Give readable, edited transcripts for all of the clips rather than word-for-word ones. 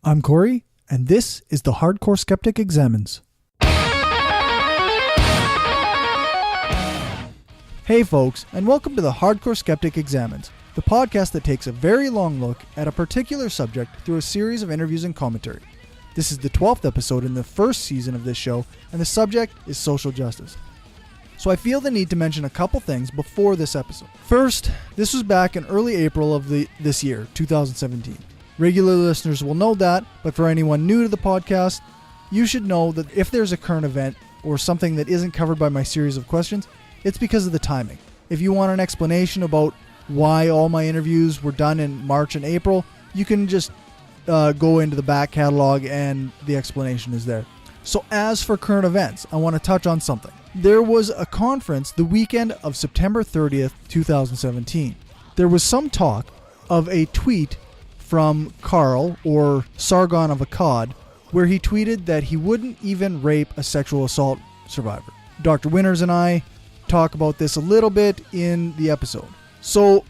I'm Corey, and this is the Hardcore Skeptic Examines. Hey folks, and welcome to the Hardcore Skeptic Examines, the podcast that takes a very long look at a particular subject through a series of interviews and commentary. This is the 12th episode in the first season of this show, and the subject is social justice. So I feel the need to mention a couple things before this episode. First, this was back in early April of this year, 2017. Regular listeners will know that, but for anyone new to the podcast, you should know that if there's a current event or something that isn't covered by my series of questions, it's because of the timing. If you want an explanation about why all my interviews were done in March and April, you can just go into the back catalog and the explanation is there. So as for current events, I want to touch on something. There was a conference the weekend of September 30th, 2017. There was some talk of a tweet from Carl, or Sargon of Akkad, where he tweeted that he wouldn't even rape a sexual assault survivor. Dr. Winters and I talk about this a little bit in the episode. So,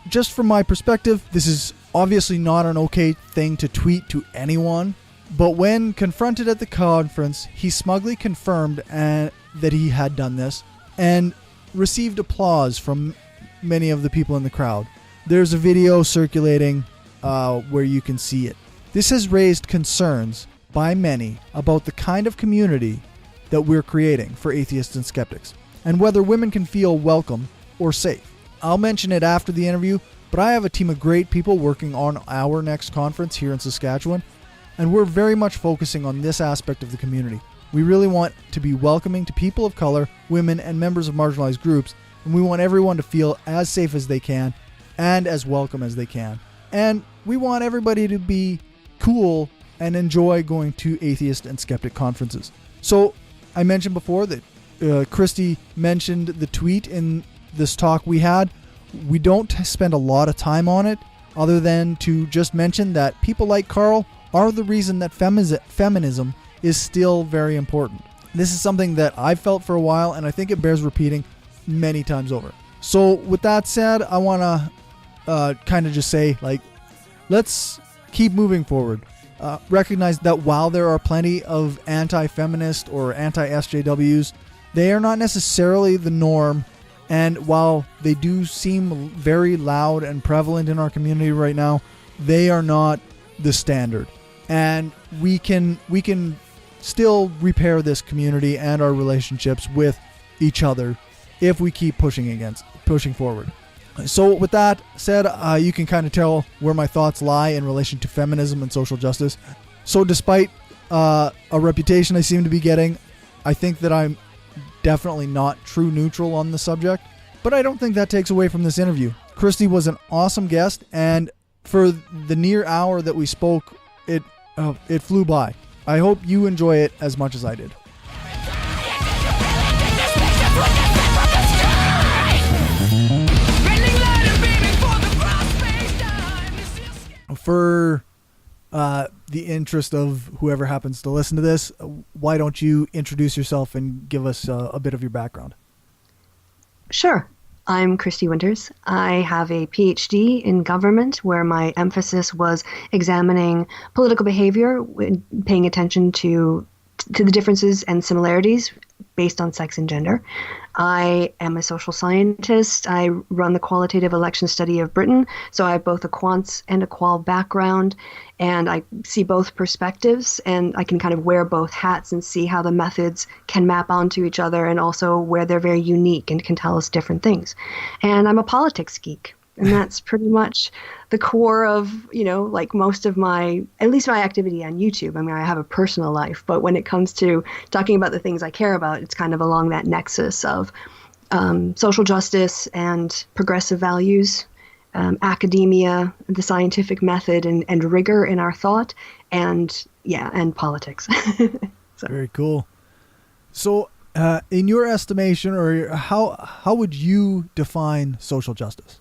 just from my perspective, this is obviously not an okay thing to tweet to anyone, but when confronted at the conference, he smugly confirmed that he had done this and received applause from many of the people in the crowd. There's a video circulating where you can see it. This has raised concerns by many about the kind of community that we're creating for atheists and skeptics, and whether women can feel welcome or safe. I'll mention it after the interview, but I have a team of great people working on our next conference here in Saskatchewan, and we're very much focusing on this aspect of the community. We really want to be welcoming to people of color, women, and members of marginalized groups, and we want everyone to feel as safe as they can and as welcome as they can. And we want everybody to be cool and enjoy going to atheist and skeptic conferences. So I mentioned before that Kristi mentioned the tweet in this talk we had. We don't spend a lot of time on it other than to just mention that people like Carl are the reason that feminism is still very important. This is something that I've felt for a while, and I think it bears repeating many times over. So with that said, I want to kind of just say, let's keep moving forward. Recognize that while there are plenty of anti-feminist or anti-SJWs, they are not necessarily the norm, and while they do seem very loud and prevalent in our community right now, they are not the standard. And we can still repair this community and our relationships with each other if we keep pushing forward. So with that said, you can kind of tell where my thoughts lie in relation to feminism and social justice. So despite a reputation I seem to be getting, I think that I'm definitely not true neutral on the subject, but I don't think that takes away from this interview. Kristi was an awesome guest, and for the near hour that we spoke, it flew by. I hope you enjoy it as much as I did. For the interest of whoever happens to listen to this, why don't you introduce yourself and give us a bit of your background? Sure. I'm Kristi Winters. I have a PhD in government where my emphasis was examining political behavior, paying attention to the differences and similarities based on sex and gender. I am a social scientist. I run the qualitative election study of Britain, so I have both a quants and a qual background, and I see both perspectives, and I can kind of wear both hats and see how the methods can map onto each other, and also where they're very unique and can tell us different things. And I'm a politics geek. And that's pretty much the core of, most of at least my activity on YouTube. I mean, I have a personal life, but when it comes to talking about the things I care about, it's kind of along that nexus of social justice and progressive values, academia, the scientific method and rigor in our thought, and politics. So. Very cool. So in your estimation, or how would you define social justice?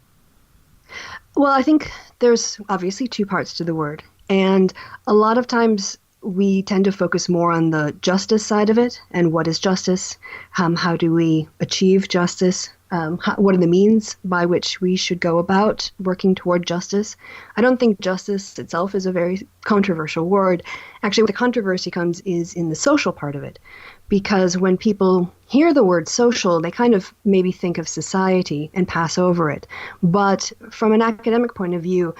Well, I think there's obviously two parts to the word. And a lot of times we tend to focus more on the justice side of it and what is justice, how do we achieve justice, what are the means by which we should go about working toward justice. I don't think justice itself is a very controversial word. Actually, where the controversy comes is in the social part of it. Because when people hear the word social, they kind of maybe think of society and pass over it. But from an academic point of view,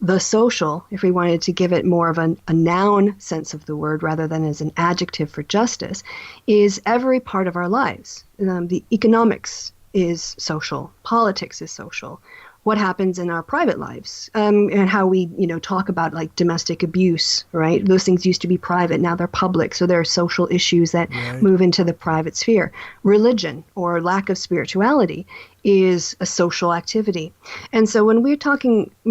the social, if we wanted to give it more of a noun sense of the word rather than as an adjective for justice, is every part of our lives. The economics is social. Politics is social. What happens in our private lives, and how we, talk about like domestic abuse, right? Those things used to be private, now they're public. So there are social issues that move into the private sphere. Religion or lack of spirituality is a social activity. And so when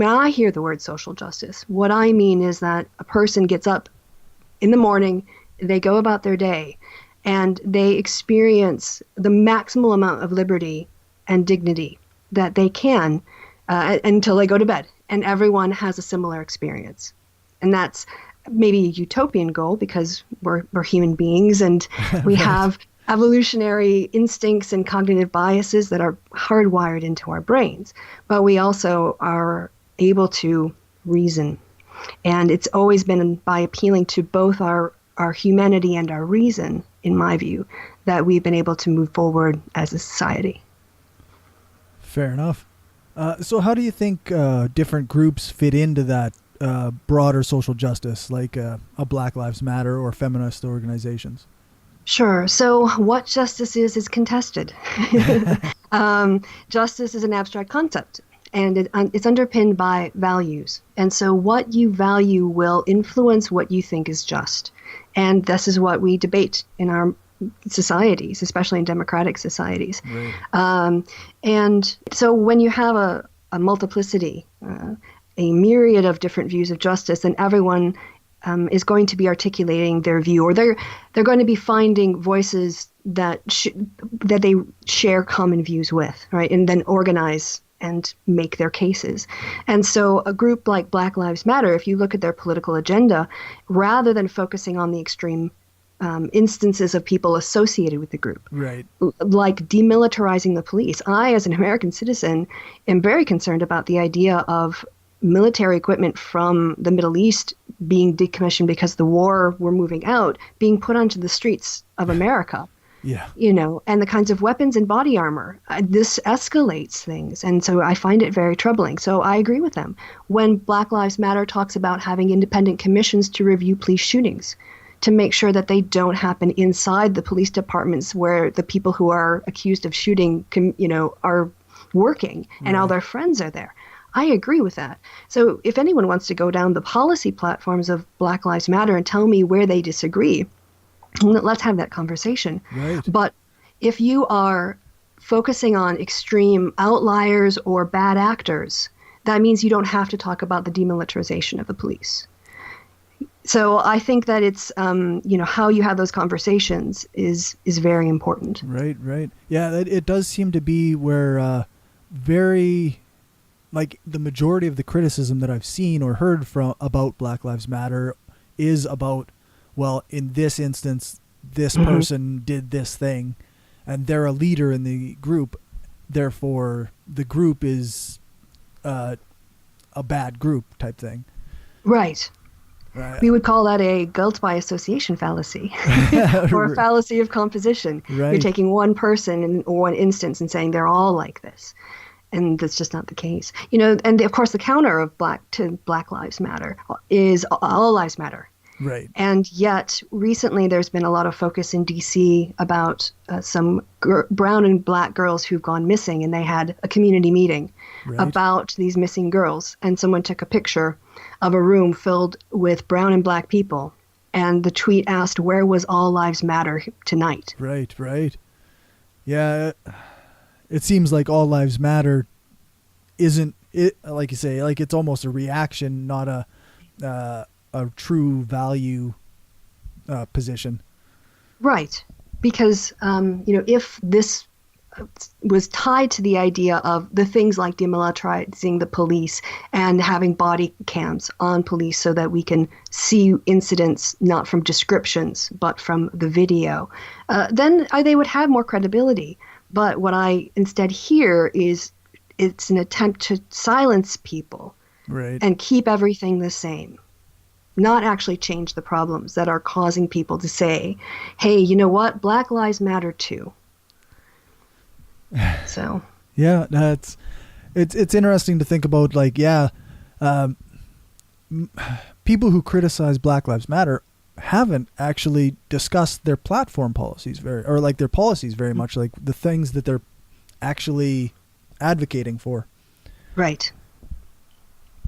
I hear the word social justice, what I mean is that a person gets up in the morning, they go about their day, and they experience the maximal amount of liberty and dignity that they can until they go to bed. And everyone has a similar experience. And that's maybe a utopian goal because we're human beings and we have evolutionary instincts and cognitive biases that are hardwired into our brains. But we also are able to reason. And it's always been by appealing to both our humanity and our reason, in my view, that we've been able to move forward as a society. Fair enough. So how do you think different groups fit into that broader social justice, like a Black Lives Matter or feminist organizations? Sure. So what justice is contested. Justice is an abstract concept, and it's underpinned by values. And so what you value will influence what you think is just. And this is what we debate in our societies, especially in democratic societies. Right. And so when you have a multiplicity, a myriad of different views of justice, then everyone is going to be articulating their view, or they're going to be finding voices that they share common views with, right? And then organize and make their cases. And so a group like Black Lives Matter, if you look at their political agenda, rather than focusing on the extreme instances of people associated with the group, right, like demilitarizing the police. I, as an American citizen, am very concerned about the idea of military equipment from the Middle East being decommissioned because the war were moving out, being put onto the streets of America. Yeah. And the kinds of weapons and body armor. This escalates things. And so I find it very troubling. So I agree with them. When Black Lives Matter talks about having independent commissions to review police shootings, to make sure that they don't happen inside the police departments where the people who are accused of shooting, are working and all their friends are there. I agree with that. So if anyone wants to go down the policy platforms of Black Lives Matter and tell me where they disagree, let's have that conversation. Right. But if you are focusing on extreme outliers or bad actors, that means you don't have to talk about the demilitarization of the police. So I think that it's, how you have those conversations is very important. Right. Yeah, it does seem to be where the majority of the criticism that I've seen or heard about Black Lives Matter is about, well, in this instance, this person did this thing, and they're a leader in the group. Therefore, the group is a bad group type thing. Right. We would call that a guilt by association fallacy or a fallacy of composition. Right. You're taking one person in one instance and saying they're all like this. And that's just not the case. And of course the counter of Black Lives Matter is all lives matter. Right. And yet recently there's been a lot of focus in DC about some brown and Black girls who've gone missing, and they had a community meeting about these missing girls. And someone took a picture of a room filled with brown and Black people. And the tweet asked, "Where was all lives matter tonight?" Right. Yeah. It seems like all lives matter isn't it, like you say, like it's almost a reaction, not a true value position. Right. Because, if this was tied to the idea of the things like demilitarizing the police and having body cams on police so that we can see incidents not from descriptions but from the video, then they would have more credibility. But what I instead hear is it's an attempt to silence people Right. and keep everything the same, not actually change the problems that are causing people to say, hey, you know what? Black lives matter too. So. Yeah, it's interesting to think about, like, people who criticize Black Lives Matter haven't actually discussed their platform policies their policies very much, like the things that they're actually advocating for. Right.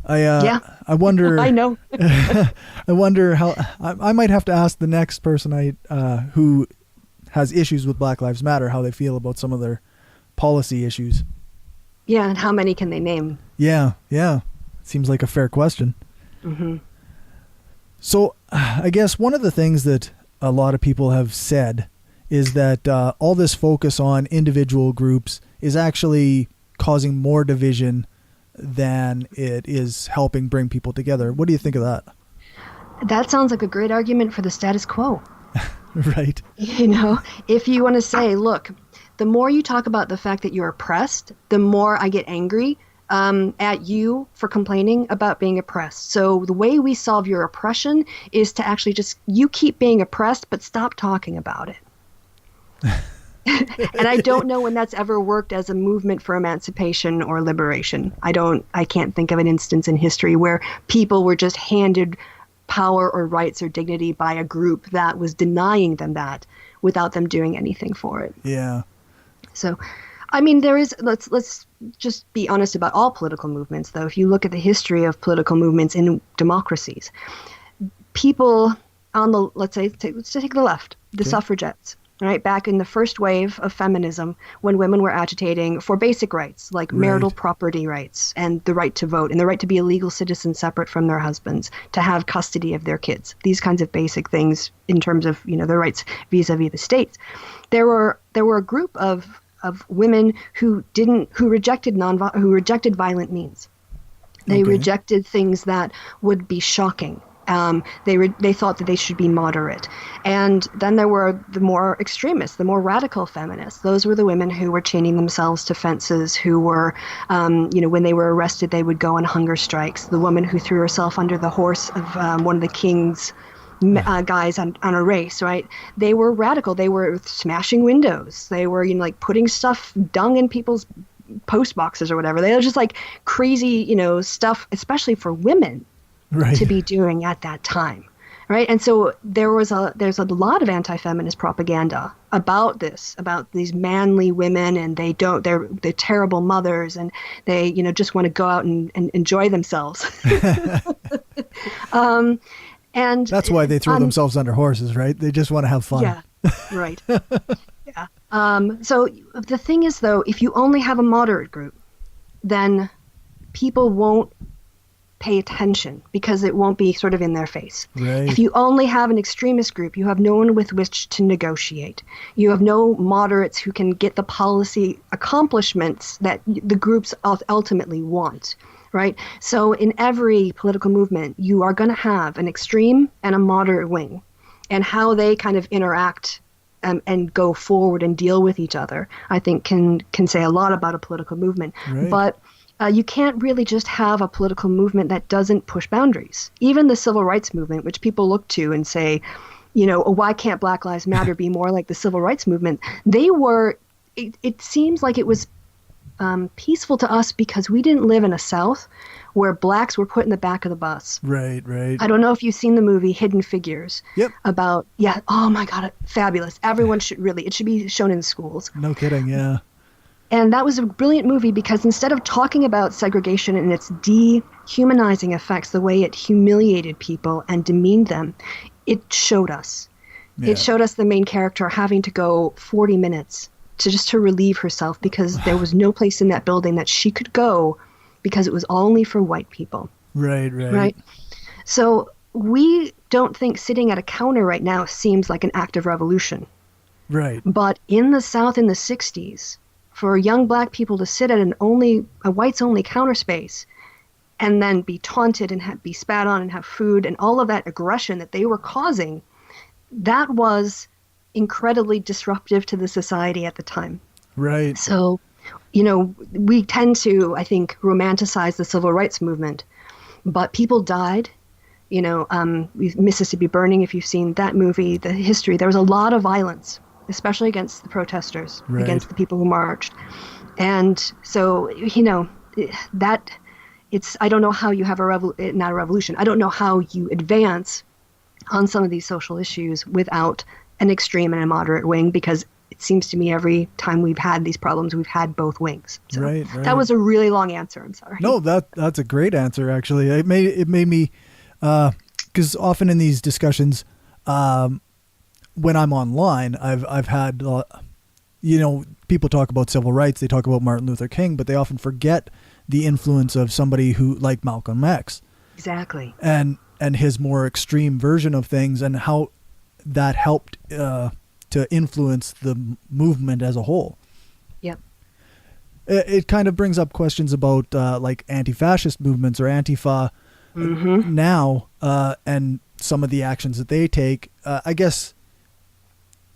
I wonder. I know. I wonder how. I might have to ask the next person who has issues with Black Lives Matter how they feel about some of their policy issues. Yeah, and how many can they name? Yeah. Seems like a fair question. Mm-hmm. So I guess one of the things that a lot of people have said is that all this focus on individual groups is actually causing more division than it is helping bring people together. What do you think of that? That sounds like a great argument for the status quo. Right. You know, if you want to say, look, the more you talk about the fact that you're oppressed, the more I get angry at you for complaining about being oppressed. So the way we solve your oppression is to actually you keep being oppressed, but stop talking about it. And I don't know when that's ever worked as a movement for emancipation or liberation. I can't think of an instance in history where people were just handed power or rights or dignity by a group that was denying them that without them doing anything for it. Yeah. So, I mean, let's just be honest about all political movements, though. If you look at the history of political movements in democracies, people on let's take the left, the suffragettes, right? Back in the first wave of feminism, when women were agitating for basic rights, like marital property rights and the right to vote and the right to be a legal citizen separate from their husbands, to have custody of their kids, these kinds of basic things in terms of, their rights vis-a-vis the states. There were a group of women who rejected violent means. They rejected things that would be shocking. They thought that they should be moderate. And then there were the more extremists, the more radical feminists. Those were the women who were chaining themselves to fences, who were, when they were arrested, they would go on hunger strikes. The woman who threw herself under the horse of one of the king's guys on a race, right? They were radical. They were smashing windows. They were, putting dung in people's post boxes or whatever. They were just like crazy, stuff, especially for women to be doing at that time, right? And so there's a lot of anti-feminist propaganda about these manly women, and they're terrible mothers, and they, just want to go out and enjoy themselves. And that's why they throw themselves under horses, right? They just want to have fun. Yeah, right. Yeah. So the thing is, though, if you only have a moderate group, then people won't pay attention because it won't be sort of in their face. Right. If you only have an extremist group, you have no one with which to negotiate. You have no moderates who can get the policy accomplishments that the groups ultimately want. Right? So in every political movement, you are going to have an extreme and a moderate wing, and how they kind of interact and go forward and deal with each other, I think can say a lot about a political movement. Right. But you can't really just have a political movement that doesn't push boundaries. Even the civil rights movement, which people look to and say, why can't Black Lives Matter be more like the civil rights movement? It seems like it was peaceful to us because we didn't live in a South where blacks were put in the back of the bus. Right. I don't know if you've seen the movie Hidden Figures. Yep. Oh my God, fabulous. Everyone it should be shown in schools. No kidding, yeah. And that was a brilliant movie because instead of talking about segregation and its dehumanizing effects, the way it humiliated people and demeaned them, it showed us. Yeah. It showed us the main character having to go 40 minutes to relieve herself because there was no place in that building that she could go because it was only for white people. Right. So we don't think sitting at a counter right now seems like an act of revolution. Right. But in the South in the 60s, for young black people to sit at a whites only counter space and then be taunted and be spat on and have food and all of that aggression that they were causing, that was incredibly disruptive to the society at the time. Right. So, we tend to, I think, romanticize the civil rights movement, but people died. Mississippi Burning, if you've seen that movie, the history, there was a lot of violence, especially against the protesters, Right. against the people who marched. And so, I don't know how you have not a revolution. I don't know how you advance on some of these social issues without an extreme and a moderate wing, because it seems to me every time we've had these problems, we've had both wings. So Right. that was a really long answer. I'm sorry. No, that's a great answer, actually. It made me, because often in these discussions, when I'm online, I've had, people talk about civil rights, they talk about Martin Luther King, but they often forget the influence of somebody who, like Malcolm X. Exactly. And his more extreme version of things, and how that helped to influence the movement as a whole. Yep. It kind of brings up questions about like anti-fascist movements or Antifa now, and some of the actions that they take. I guess,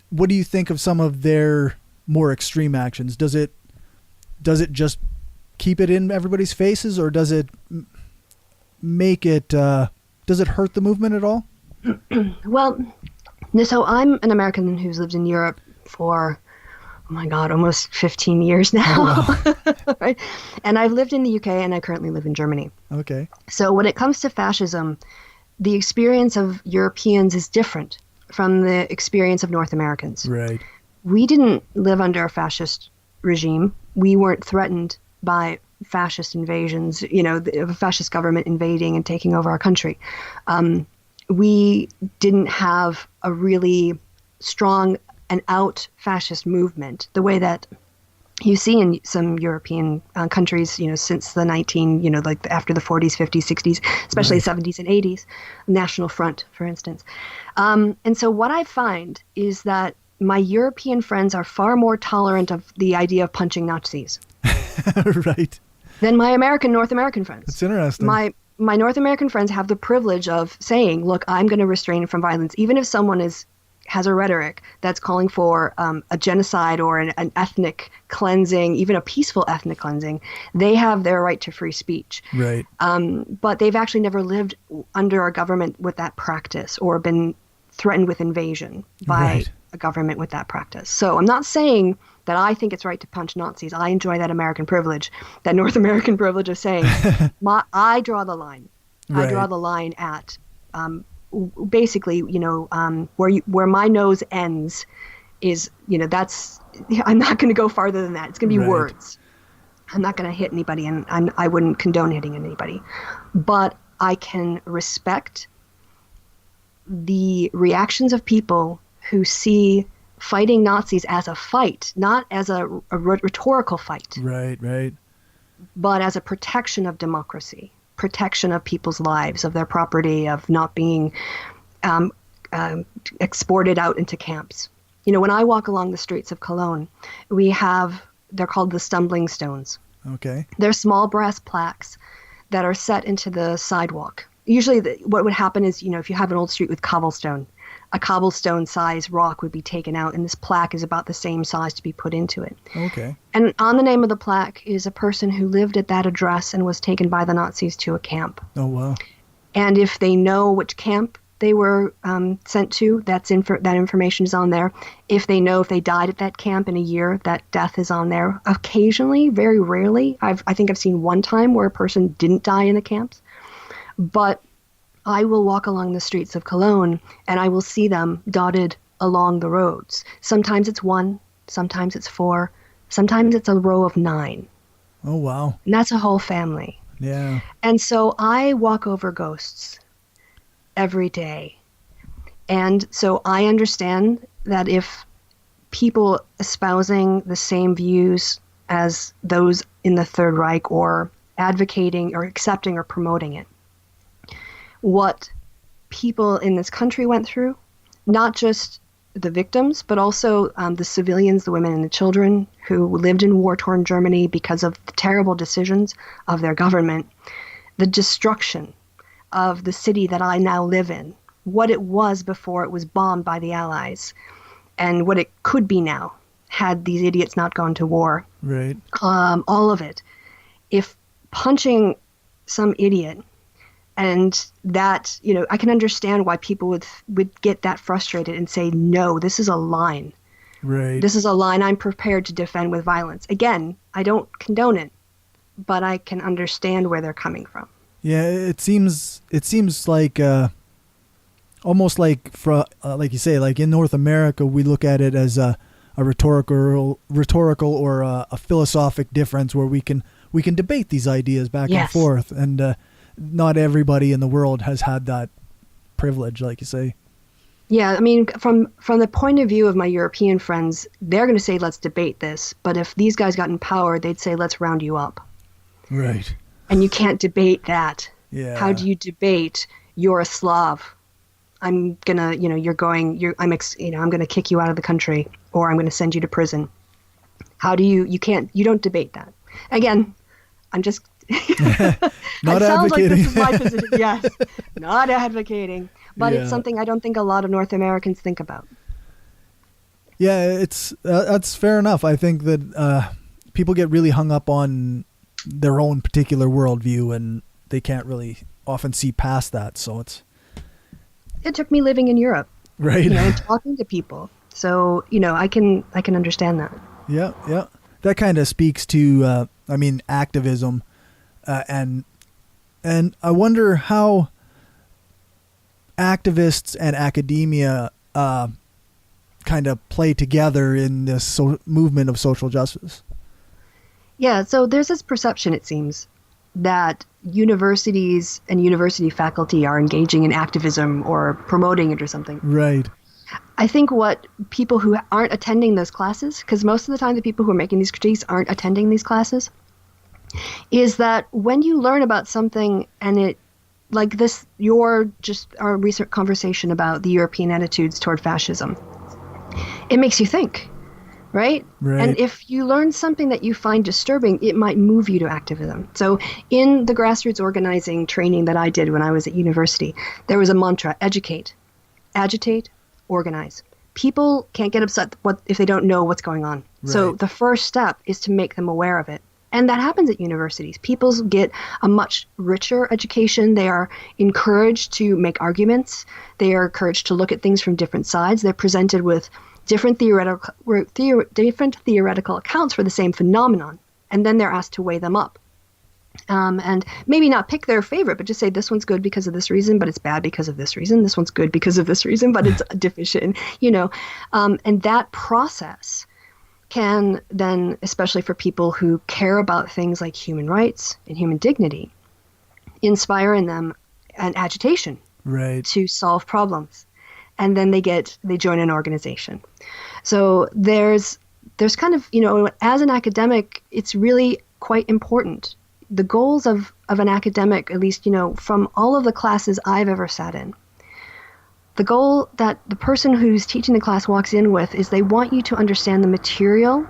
what do you think of some of their more extreme actions? Does it just keep it in everybody's faces, or does it make it, does it hurt the movement at all? Well, so I'm an American who's lived in Europe for, oh my God, almost 15 years now. Oh, wow. Right? And I've lived in the UK, and I currently live in Germany. Okay. So when it comes to fascism, the experience of Europeans is different from the experience of North Americans. Right. We didn't live under a fascist regime. We weren't threatened by fascist invasions, the fascist government invading and taking over our country. We didn't have a really strong and out fascist movement the way that you see in some European countries, since the like after the 40s, 50s, 60s, especially 70s and 80s, National Front, for instance. And so what I find is that my European friends are far more tolerant of the idea of punching Nazis. Right. Than my North American friends. It's interesting. My North American friends have the privilege of saying, look, I'm going to restrain from violence, even if someone has a rhetoric that's calling for a genocide or an ethnic cleansing, even a peaceful ethnic cleansing. They have their right to free speech. Right. But they've actually never lived under a government with that practice or been threatened with invasion by a government with that practice. So I'm not saying that I think it's right to punch Nazis. I enjoy that American privilege, that North American privilege of saying, I draw the line. Right. I draw the line at basically, where my nose ends is, I'm not going to go farther than that. It's going to be words. I'm not going to hit anybody, and I wouldn't condone hitting anybody. But I can respect the reactions of people who see fighting Nazis as a fight, not as a rhetorical fight. Right. But as a protection of democracy, protection of people's lives, of their property, of not being exported out into camps. When I walk along the streets of Cologne, they're called the stumbling stones. Okay. They're small brass plaques that are set into the sidewalk. Usually what would happen is, if you have an old street with cobblestone, a cobblestone size rock would be taken out, and this plaque is about the same size to be put into it. Okay. And on the name of the plaque is a person who lived at that address and was taken by the Nazis to a camp. Oh, wow. And if they know which camp they were sent to, that information is on there. If they know if they died at that camp in a year, that death is on there. Occasionally, very rarely, I think I've seen one time where a person didn't die in the camps. But I will walk along the streets of Cologne and I will see them dotted along the roads. Sometimes it's 1, sometimes it's 4, sometimes it's a row of 9. Oh, wow. And that's a whole family. Yeah. And so I walk over ghosts every day. And so I understand that if people espousing the same views as those in the Third Reich or advocating or accepting or promoting it, what people in this country went through, not just the victims, but also the civilians, the women and the children who lived in war-torn Germany because of the terrible decisions of their government, the destruction of the city that I now live in, what it was before it was bombed by the Allies, and what it could be now. had these idiots not gone to war. Right. All of it. If punching some idiot, and that, I can understand why people would get that frustrated and say, no, this is a line. Right. This is a line I'm prepared to defend with violence. Again, I don't condone it, but I can understand where they're coming from. Yeah, it seems like almost like like you say, like in North America, we look at it as a rhetorical or a philosophic difference where we can debate these ideas back and forth, and not everybody in the world has had that privilege, like you say. Yeah, I mean, from the point of view of my European friends, they're going to say, let's debate this. But if these guys got in power, they'd say, let's round you up. Right. And you can't debate that. Yeah. How do you debate you're a Slav? I'm going to, I'm going to kick you out of the country, or I'm going to send you to prison. How do you don't debate that. Again, I'm just, not it sounds like advocating. this is my position. Yes, not advocating. But it's something I don't think a lot of North Americans think about. Yeah, it's that's fair enough. I think that people get really hung up on their own particular worldview, and they can't really often see past that. So it took me living in Europe, right, and talking to people. So I can understand that. Yeah, yeah. That kind of speaks to activism, and I wonder how activists and academia kind of play together in this movement of social justice. Yeah, so there's this perception, it seems, that universities and university faculty are engaging in activism or promoting it or something. Right. I think what people who aren't attending those classes, because most of the time the people who are making these critiques aren't attending these classes, is that when you learn about something and it, like this, our recent conversation about the European attitudes toward fascism, it makes you think, right? And if you learn something that you find disturbing, it might move you to activism. So in the grassroots organizing training that I did when I was at university, there was a mantra: educate, agitate, organize. People can't get upset if they don't know what's going on. Right. So the first step is to make them aware of it. And that happens at universities. People get a much richer education. They are encouraged to make arguments. They are encouraged to look at things from different sides. They're presented with different theoretical accounts for the same phenomenon. And then they're asked to weigh them up. And maybe not pick their favorite, but just say this one's good because of this reason, but it's bad because of this reason. This one's good because of this reason, but it's deficient, and that process can then, especially for people who care about things like human rights and human dignity, inspire in them an agitation to solve problems. And then they join an organization. So there's kind of, as an academic, it's really quite important. The goals of an academic, at least, from all of the classes I've ever sat in, the goal that the person who's teaching the class walks in with is they want you to understand the material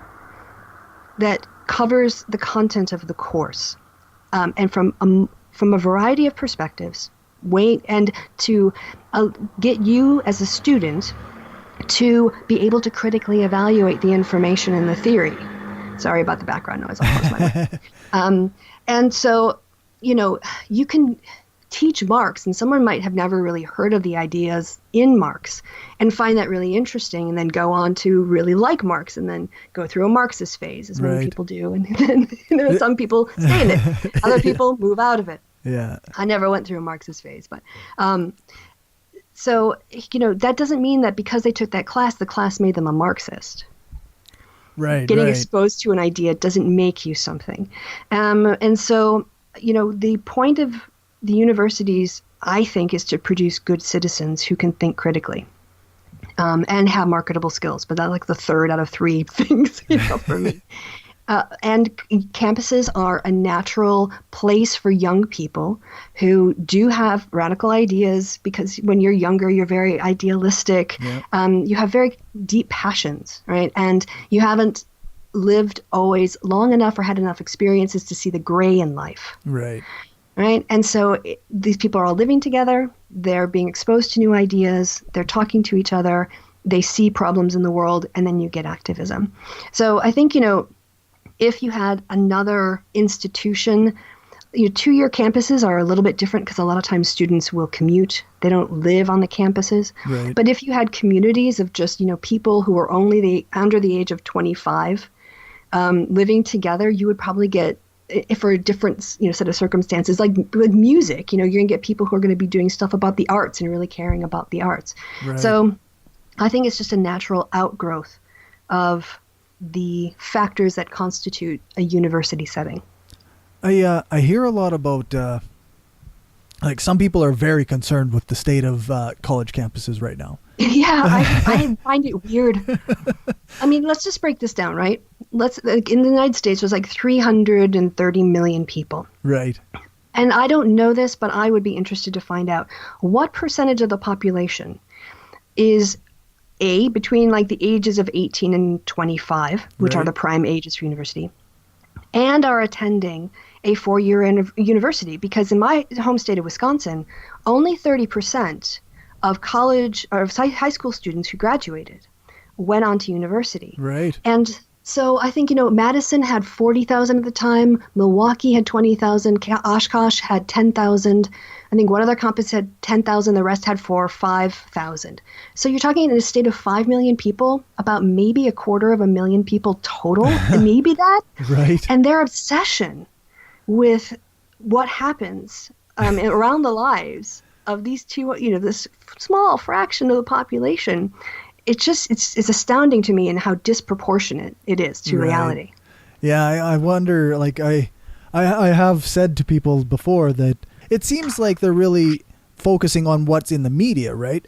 that covers the content of the course, and from a variety of perspectives, and to get you as a student to be able to critically evaluate the information and the theory. Sorry about the background noise. I'll close my mic. And so, you can teach Marx, and someone might have never really heard of the ideas in Marx and find that really interesting, and then go on to really like Marx and then go through a Marxist phase, as many people do. And then some people stay in it. Other people move out of it. Yeah. I never went through a Marxist phase, but so, that doesn't mean that because they took that class, the class made them a Marxist. Right. Getting exposed to an idea doesn't make you something. And so, the point of the universities, I think, is to produce good citizens who can think critically, and have marketable skills. But that's like the third out of three things, for me. And campuses are a natural place for young people who do have radical ideas, because when you're younger, you're very idealistic. Yeah. You have very deep passions, right? And you haven't lived always long enough or had enough experiences to see the gray in life. Right. Right. And so these people are all living together. They're being exposed to new ideas. They're talking to each other. they see problems in the world, and then you get activism. So I think, if you had another institution, two-year campuses are a little bit different because a lot of times students will commute. They don't live on the campuses. Right. But if you had communities of just, people who are only under the age of 25 living together, you would probably get, if for a different set of circumstances, like with music, you're going to get people who are going to be doing stuff about the arts and really caring about the arts. Right. So I think it's just a natural outgrowth of the factors that constitute a university setting. I hear a lot about like some people are very concerned with the state of college campuses right now. Yeah, I find it weird. I mean, let's just break this down, right? In the United States, there's like 330 million people. Right. And I don't know this, but I would be interested to find out what percentage of the population is between like the ages of 18 and 25, which are the prime ages for university, and are attending a 4-year university. Because in my home state of Wisconsin, only 30% of college or high school students who graduated went on to university. Right. And so I think, Madison had 40,000 at the time. Milwaukee had 20,000. Oshkosh had 10,000. I think one other campus had 10,000. The rest had 4,000 or 5,000. So you're talking in a state of 5 million people, about maybe 250,000 people total, and maybe that. Right. And their obsession with what happens around the lives of these two, this small fraction of the population, it's astounding to me in how disproportionate it is to reality. Yeah, I wonder, like I have said to people before that it seems like they're really focusing on what's in the media, right?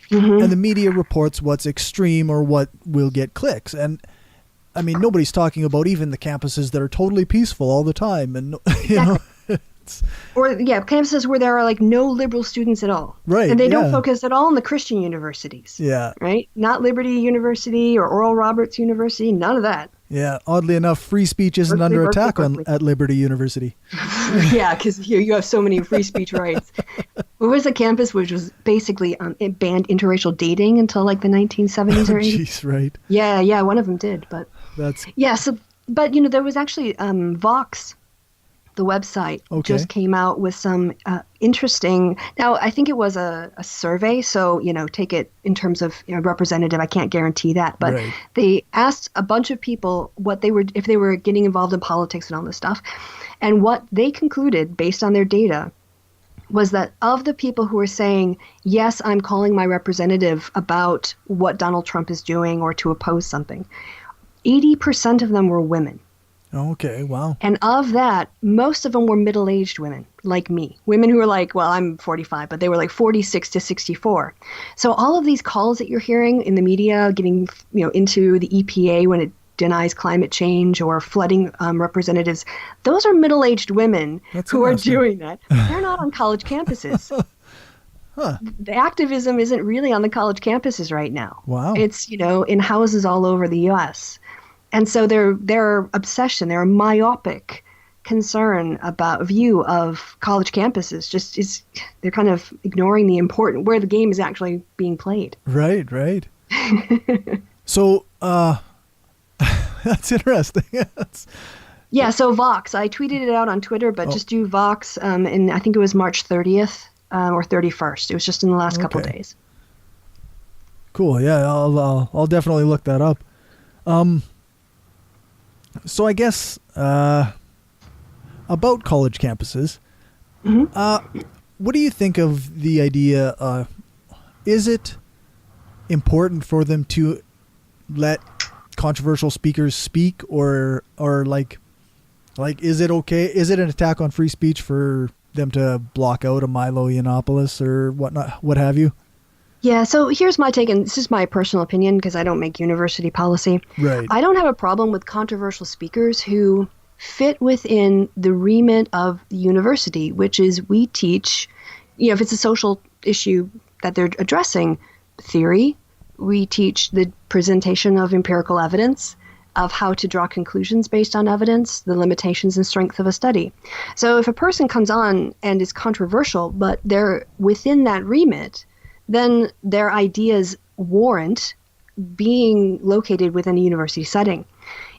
Mm-hmm. And the media reports what's extreme or what will get clicks. And I mean, nobody's talking about even the campuses that are totally peaceful all the time. And, campuses where there are like no liberal students at all. Right. And they don't focus at all on the Christian universities. Yeah. Right? Not Liberty University or Oral Roberts University, none of that. Yeah. Oddly enough, free speech isn't under attack at Liberty University. Yeah, because here you have so many free speech rights. There was a campus which was basically it banned interracial dating until like the 1970s or 80s. Jeez, right. Yeah, one of them did, but that's but there was actually Vox, the website, just came out with some interesting. Now, I think it was a survey, so take it in terms of representative. I can't guarantee that, but they asked a bunch of people if they were getting involved in politics and all this stuff, and what they concluded based on their data was that of the people who were saying, yes, I'm calling my representative about what Donald Trump is doing or to oppose something, 80% of them were women. Okay, wow. And of that, most of them were middle-aged women, like me. Women who were like, well, I'm 45, but they were like 46 to 64. So all of these calls that you're hearing in the media, getting into the EPA when it denies climate change or flooding representatives, those are middle-aged women who are doing that. They're not on college campuses. Huh. The activism isn't really on the college campuses right now. Wow. It's, in houses all over the U.S., and so their obsession, their myopic concern about view of college campuses they're kind of ignoring the important where the game is actually being played. Right. So that's interesting. Yeah. So Vox, I tweeted it out on Twitter, but just do Vox, and I think it was March 30th or 31st. It was just in the last couple days. Cool. Yeah, I'll definitely look that up. So I guess about college campuses, what do you think of the idea? Is it important for them to let controversial speakers speak, or like is it okay? Is it an attack on free speech for them to block out a Milo Yiannopoulos or whatnot, what have you? Yeah, so here's my take, and this is my personal opinion because I don't make university policy. Right. I don't have a problem with controversial speakers who fit within the remit of the university, which is we teach, if it's a social issue that they're addressing, theory. We teach the presentation of empirical evidence, of how to draw conclusions based on evidence, the limitations and strength of a study. So if a person comes on and is controversial, but they're within that remit, then their ideas warrant being located within a university setting.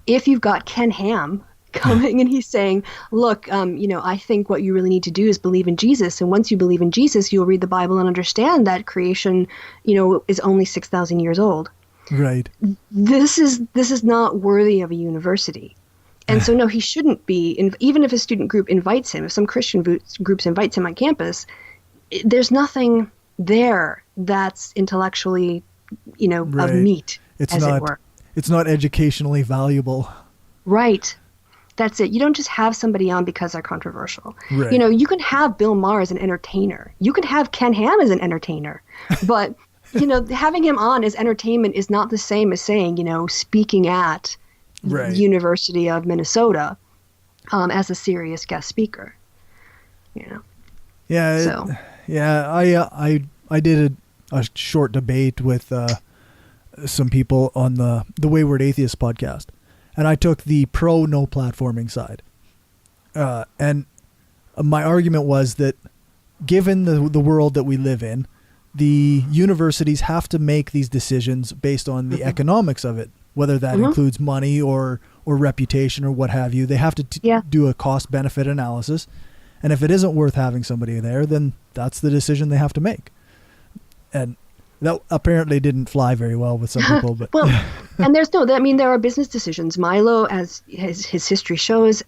If you've got Ken Ham coming and he's saying, look, I think what you really need to do is believe in Jesus. And once you believe in Jesus, you'll read the Bible and understand that creation, is only 6,000 years old. Right. This is not worthy of a university. And so, no, he shouldn't be. Even if a student group invites him, if some Christian groups invites him on campus, there's nothing there that's intellectually, right. of meat, it were. It's not educationally valuable. Right. That's it. You don't just have somebody on because they're controversial. Right. You can have Bill Maher as an entertainer. You can have Ken Ham as an entertainer. But, having him on as entertainment is not the same as saying, speaking at right. the University of Minnesota as a serious guest speaker. Yeah. I did a short debate with some people on the Wayward Atheist podcast. And I took the pro no platforming side. And my argument was that given the world that we live in, the universities have to make these decisions based on the economics of it, whether that includes money or reputation or what have you. They have to do a cost-benefit analysis. And if it isn't worth having somebody there, then that's the decision they have to make. And that apparently didn't fly very well with some people. But well, and there are business decisions. Milo, as his history shows,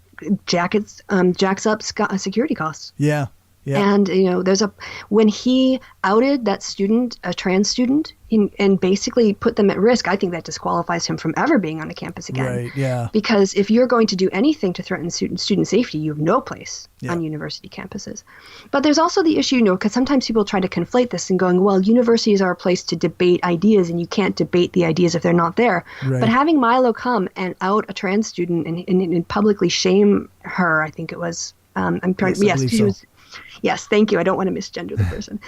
jacks up security costs. Yeah. Yeah. And, when he outed that student, a trans student, and basically put them at risk, I think that disqualifies him from ever being on a campus again. Right, yeah. Because if you're going to do anything to threaten student safety, you have no place on university campuses. But there's also the issue, because sometimes people try to conflate this and going, well, universities are a place to debate ideas, and you can't debate the ideas if they're not there. Right. But having Milo come and out a trans student and publicly shame her, I think it was, Yes, thank you. I don't want to misgender the person.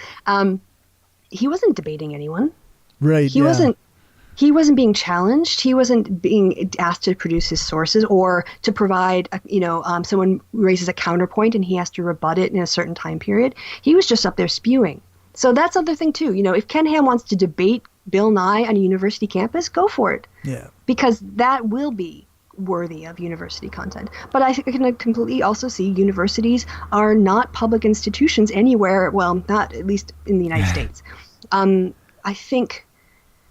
He wasn't debating anyone. Right. He wasn't being challenged. He wasn't being asked to produce his sources or to provide, someone raises a counterpoint and he has to rebut it in a certain time period. He was just up there spewing. So that's another thing too. If Ken Ham wants to debate Bill Nye on a university campus, go for it. Yeah. Because that will be worthy of university content. But I can completely also see universities are not public institutions anywhere, well, not at least in the United States. I think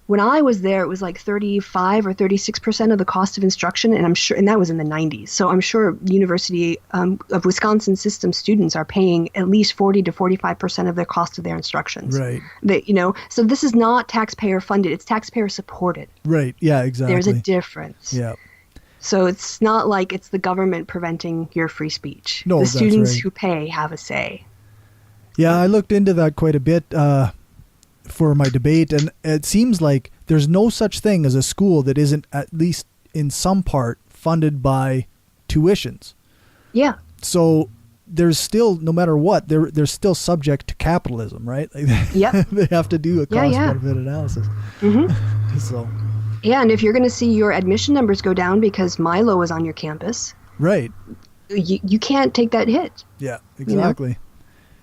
when I was there, it was like 35 or 36% of the cost of instruction, and that was in the 90s. So I'm sure University of Wisconsin system students are paying at least 40 to 45% of the cost of their instructions. Right. So this is not taxpayer funded; it's taxpayer supported. Right. Yeah. Exactly. There's a difference. Yeah. So it's not like it's the government preventing your free speech. No, the students right. who pay have a say. Yeah, I looked into that quite a bit for my debate, and it seems like there's no such thing as a school that isn't at least in some part funded by tuitions. Yeah. So there's still, no matter what, they're still subject to capitalism, right? Yep. They have to do a cost-benefit analysis. Mm-hmm. So. Yeah, and if you're going to see your admission numbers go down because Milo is on your campus, right, you can't take that hit. Yeah, exactly.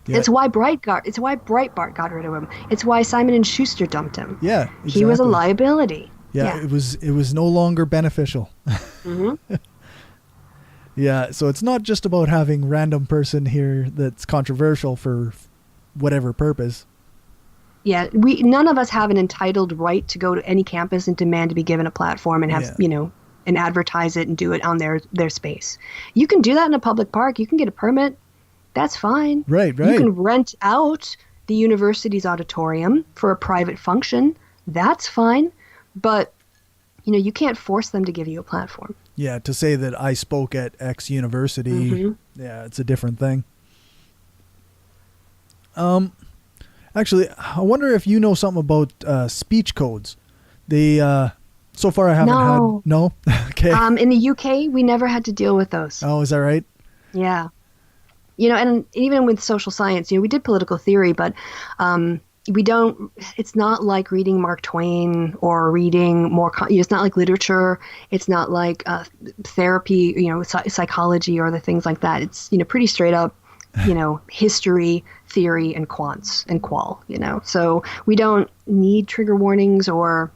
Yeah. It's why Breitbart got rid of him. It's why Simon & Schuster dumped him. Yeah, exactly. He was a liability. Yeah, it was no longer beneficial. Mm-hmm. Yeah, so it's not just about having random person here that's controversial for whatever purpose. Yeah, none of us have an entitled right to go to any campus and demand to be given a platform and have, and advertise it and do it on their space. You can do that in a public park. You can get a permit. That's fine. Right. You can rent out the university's auditorium for a private function. That's fine. But, you can't force them to give you a platform. Yeah, to say that I spoke at X university, yeah, it's a different thing. Actually, I wonder if you know something about speech codes. So far I haven't had... No? Okay. In the UK, we never had to deal with those. Oh, is that right? Yeah. And even with social science, we did political theory, but we don't... It's not like reading Mark Twain or reading more... It's not like literature. It's not like therapy, psychology or the things like that. It's, pretty straight up, history, theory, and quants and qual, So we don't need trigger warnings or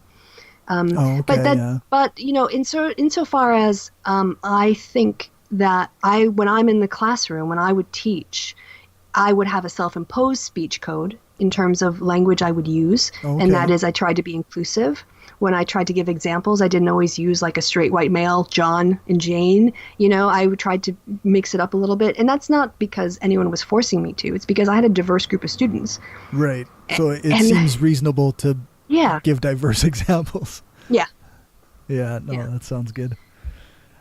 Oh, okay, But insofar as I think that when I'm in the classroom, when I would teach, I would have a self-imposed speech code in terms of language I would use, and that is I tried to be inclusive. When I tried to give examples, I didn't always use like a straight white male, John and Jane. I would try to mix it up a little bit. And that's not because anyone was forcing me to. It's because I had a diverse group of students. Right. So it seems reasonable to give diverse examples. Yeah. Yeah, no, that sounds good.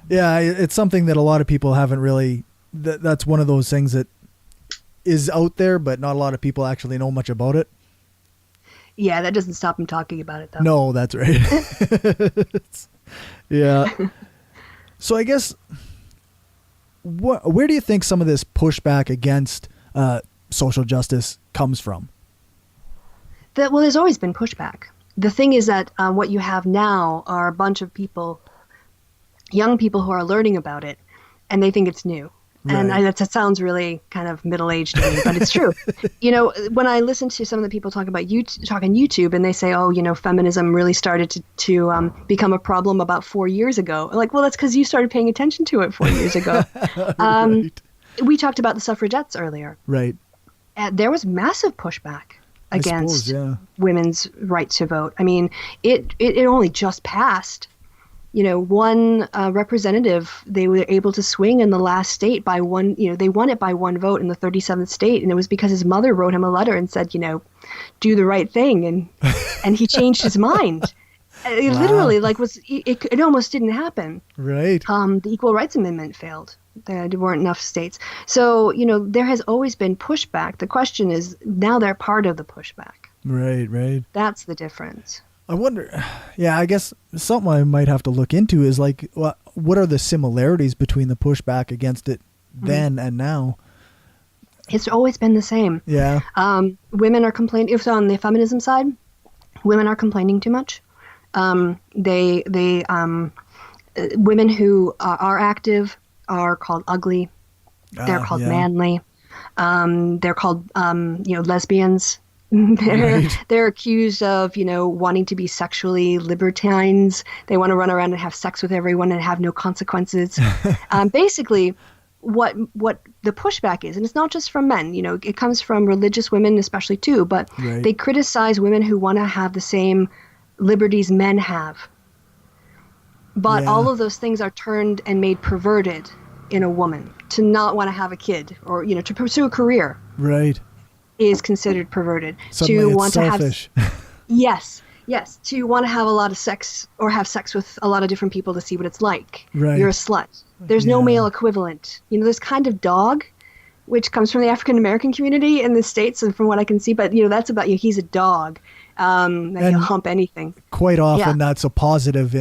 Yeah, it's something that a lot of people haven't really, that's one of those things that is out there, but not a lot of people actually know much about it. Yeah, that doesn't stop them talking about it, though. No, that's right. Yeah. So I guess, where do you think some of this pushback against social justice comes from? Well, there's always been pushback. The thing is that what you have now are a bunch of people, young people who are learning about it, and they think it's new. Right. And that sounds really kind of middle-aged to me, but it's true. When I listen to some of the people talk about talk on YouTube, and they say, feminism really started to become a problem about 4 years ago. I'm like, well, that's because you started paying attention to it 4 years ago. Right. We talked about the suffragettes earlier. Right. There was massive pushback against women's right to vote. I mean, it only just passed. One representative, they were able to swing in the last state by one, they won it by one vote in the 37th state. And it was because his mother wrote him a letter and said, do the right thing. And he changed his mind. It literally it almost didn't happen. Right. The Equal Rights Amendment failed. There weren't enough states. So, there has always been pushback. The question is now they're part of the pushback. Right, right. That's the difference. I wonder, I guess something I might have to look into is what are the similarities between the pushback against it then and now? It's always been the same. Yeah. Women are complaining, if on the feminism side, women are complaining too much. Women who are active are called ugly. They're called manly. They're called, lesbians. They're accused of, wanting to be sexually libertines. They want to run around and have sex with everyone and have no consequences. Basically, what the pushback is, and it's not just from men, it comes from religious women especially too, but they criticize women who want to have the same liberties men have. But all of those things are turned and made perverted in a woman. To not want to have a kid or, to pursue a career. Right. Is considered perverted. Suddenly to want selfish. To have yes, to want to have a lot of sex or have sex with a lot of different people to see what it's like. Right. You're a slut. There's no male equivalent. This kind of dog, which comes from the African American community in the States, and from what I can see, but that's about he's a dog. And he'll hump anything. Quite often, that's a positive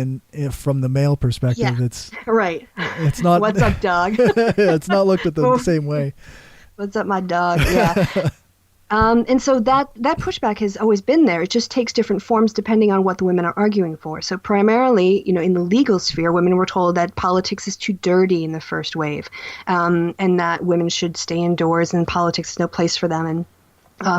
from the male perspective. Yeah. It's right. It's not. What's up, dog? It's not looked at the same way. What's up, my dog? Yeah. And so that pushback has always been there. It just takes different forms depending on what the women are arguing for. So primarily, in the legal sphere, women were told that politics is too dirty in the first wave, and that women should stay indoors and politics is no place for them, and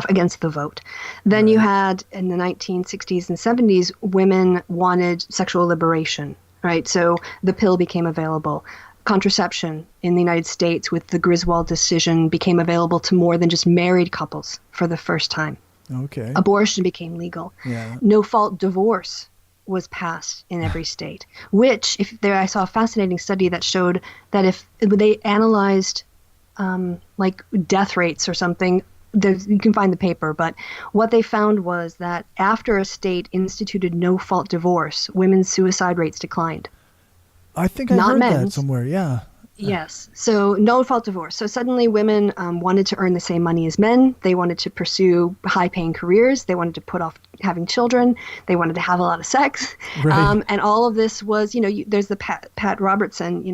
against the vote. Then you had, in the 1960s and 70s, women wanted sexual liberation, right? So the pill became available. Contraception in the United States with the Griswold decision became available to more than just married couples for the first time. Okay. Abortion became legal. Yeah. No-fault divorce was passed in every state, which I saw a fascinating study that showed that if they analyzed death rates or something, you can find the paper, but what they found was that after a state instituted no-fault divorce, women's suicide rates declined. I think I heard that somewhere, yeah. Yes. So no-fault divorce. So suddenly women wanted to earn the same money as men. They wanted to pursue high-paying careers. They wanted to put off having children. They wanted to have a lot of sex. Right. And all of this was, there's the Pat Robertson,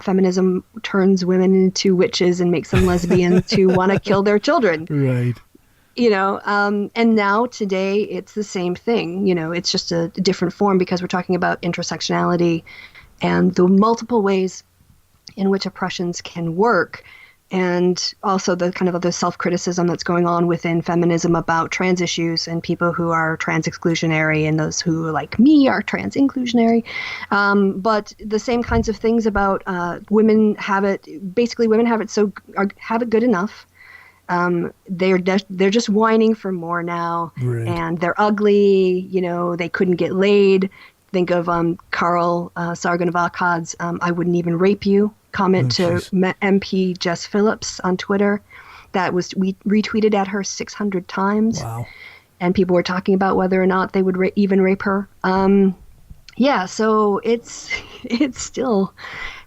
feminism turns women into witches and makes them lesbians who want to kill their children. Right. And now today it's the same thing. It's just a different form because we're talking about intersectionality and the multiple ways in which oppressions can work and also the kind of the self-criticism that's going on within feminism about trans issues and people who are trans exclusionary and those who, like me, are trans inclusionary. But the same kinds of things about women have it good enough. They're just whining for more now, Right. and they're ugly. They couldn't get laid. Think of Carl Sargon of Akkad's "I wouldn't even rape you" comment to MP Jess Phillips on Twitter. That was retweeted at her 600 times. Wow. And people were talking about whether or not they would even rape her. So it's still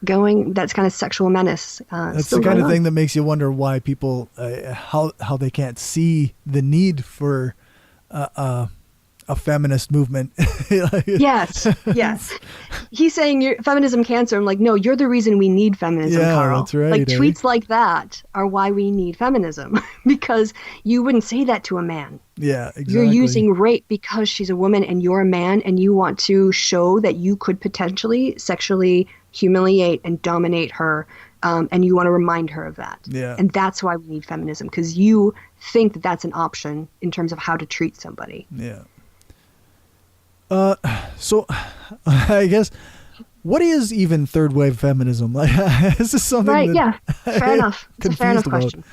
going. That's kind of sexual menace. That's the kind of thing that makes you wonder why people how they can't see the need for a feminist movement. Yes. He's saying feminism cancer. I'm like, no, you're the reason we need feminism, Carl. That's right. Like tweets like that are why we need feminism, because you wouldn't say that to a man. Yeah, exactly. You're using rape because she's a woman and you're a man, and you want to show that you could potentially sexually humiliate and dominate her, and you want to remind her of that. Yeah. And that's why we need feminism, because you think that that's an option in terms of how to treat somebody. Yeah. So I guess, what is even third wave feminism? Like, this is something right? that Yeah, fair enough. It's a fair enough question.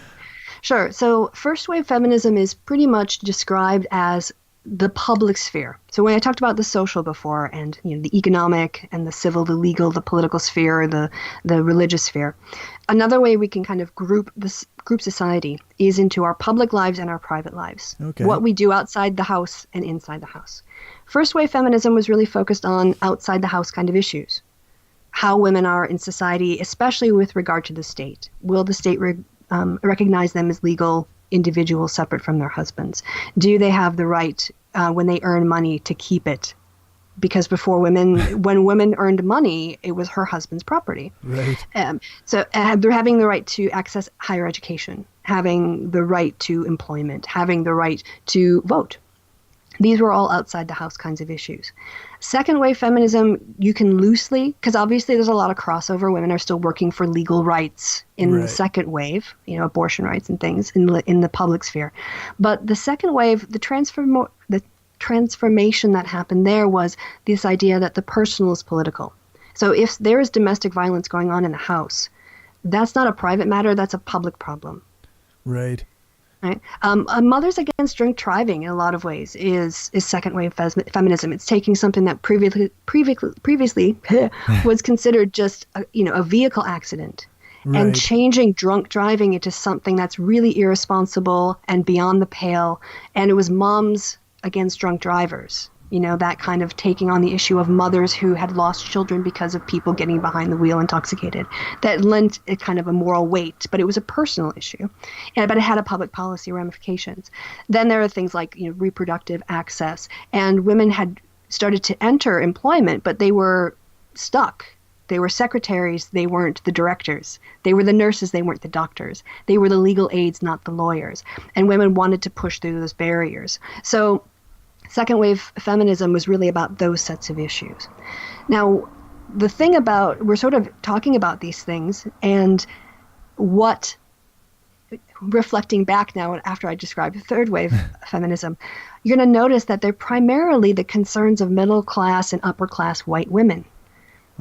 Sure. So first wave feminism is pretty much described as the public sphere. So when I talked about the social before, and the economic and the civil, the legal, the political sphere, the religious sphere, another way we can kind of group society is into our public lives and our private lives. Okay. What we do outside the house and inside the house. First wave feminism was really focused on outside the house kind of issues. How women are in society, especially with regard to the state. Will the state recognize them as legal individuals separate from their husbands? Do they have the right, when they earn money, to keep it? Because before when women earned money, it was her husband's property. Right. So they're having the right to access higher education, having the right to employment, having the right to vote. These were all outside the house kinds of issues. Second wave feminism, you can loosely, because obviously there's a lot of crossover. Women are still working for legal rights in the second wave, abortion rights and things in the public sphere. But the second wave, the transformation that happened there was this idea that the personal is political. So if there is domestic violence going on in the house, that's not a private matter, that's a public problem. Right. Right. Mothers Against Drink Driving, in a lot of ways, is second wave feminism. It's taking something that previously was considered just a vehicle accident, and changing drunk driving into something that's really irresponsible and beyond the pale. And it was Moms Against Drunk Drivers. That kind of taking on the issue of mothers who had lost children because of people getting behind the wheel intoxicated. That lent it kind of a moral weight, but it was a personal issue, but it had a public policy ramifications. Then there are things like reproductive access, and women had started to enter employment, but they were stuck. They were secretaries, they weren't the directors. They were the nurses, they weren't the doctors. They were the legal aides, not the lawyers. And women wanted to push through those barriers. So second wave feminism was really about those sets of issues. Now, the thing about, we're sort of talking about these things, and reflecting back now after I described third wave feminism, you're going to notice that they're primarily the concerns of middle class and upper class white women.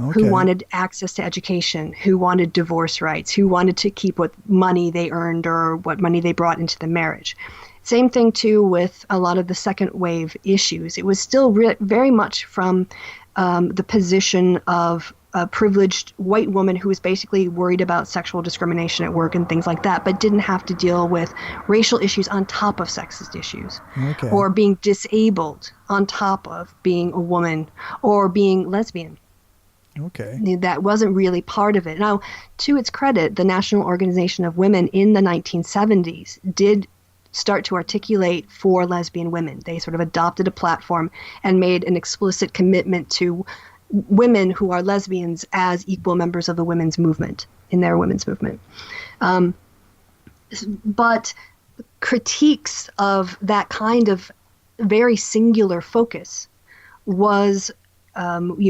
Okay. Who wanted access to education, who wanted divorce rights, who wanted to keep what money they earned or what money they brought into the marriage. Same thing, too, with a lot of the second wave issues. It was still very much from the position of a privileged white woman who was basically worried about sexual discrimination at work and things like that, but didn't have to deal with racial issues on top of sexist issues, or being disabled on top of being a woman or being lesbian. Okay. That wasn't really part of it. Now, to its credit, the National Organization of Women in the 1970s did start to articulate for lesbian women. They sort of adopted a platform and made an explicit commitment to women who are lesbians as equal members of the women's movement, in their women's movement. But critiques of that kind of very singular focus